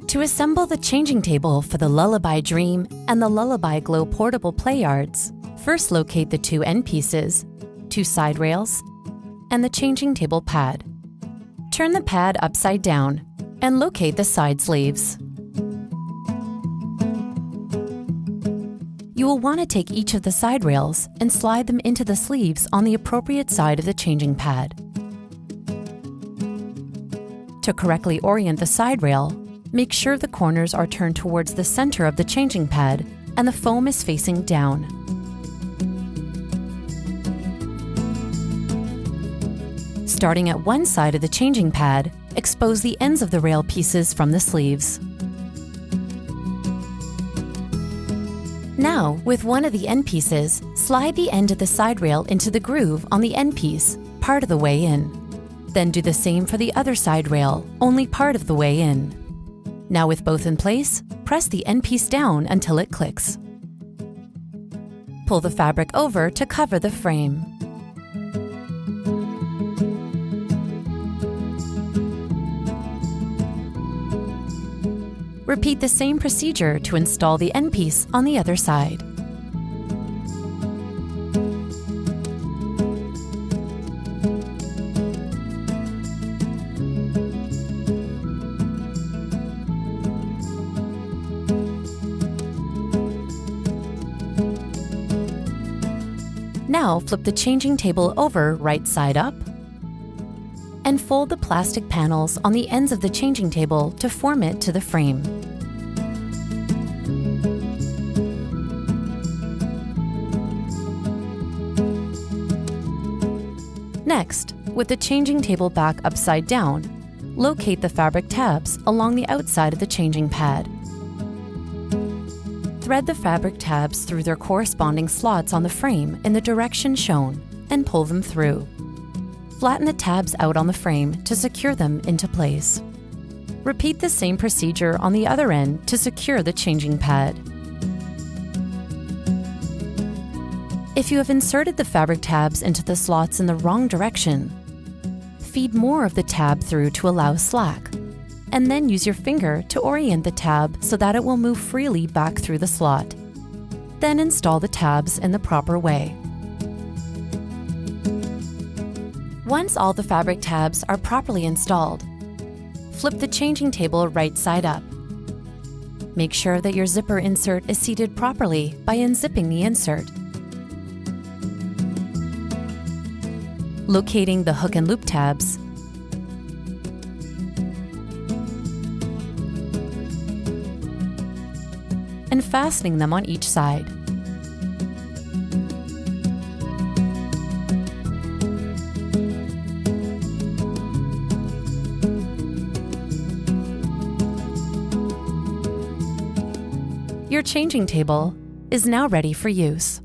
To assemble the changing table for the Lullaby Dream and the Lullaby Glow portable playards, first locate the two end pieces, two side rails, and the changing table pad. Turn the pad upside down and locate the side sleeves. You will want to take each of the side rails and slide them into the sleeves on the appropriate side of the changing pad. To correctly orient the side rail, make sure the corners are turned towards the center of the changing pad and the foam is facing down. Starting at one side of the changing pad, expose the ends of the rail pieces from the sleeves. Now, with one of the end pieces, slide the end of the side rail into the groove on the end piece, part of the way in. Then do the same for the other side rail, only part of the way in. Now with both in place, press the end piece down until it clicks. Pull the fabric over to cover the frame. Repeat the same procedure to install the end piece on the other side. Now flip the changing table over right side up and fold the plastic panels on the ends of the changing table to form it to the frame. Next, with the changing table back upside down, locate the fabric tabs along the outside of the changing pad. Thread the fabric tabs through their corresponding slots on the frame in the direction shown and pull them through. Flatten the tabs out on the frame to secure them into place. Repeat the same procedure on the other end to secure the changing pad. If you have inserted the fabric tabs into the slots in the wrong direction, feed more of the tab through to allow slack, and then use your finger to orient the tab so that it will move freely back through the slot. Then install the tabs in the proper way. Once all the fabric tabs are properly installed, flip the changing table right side up. Make sure that your zipper insert is seated properly by unzipping the insert. Locating the hook and loop tabs, and fastening them on each side. Your changing table is now ready for use.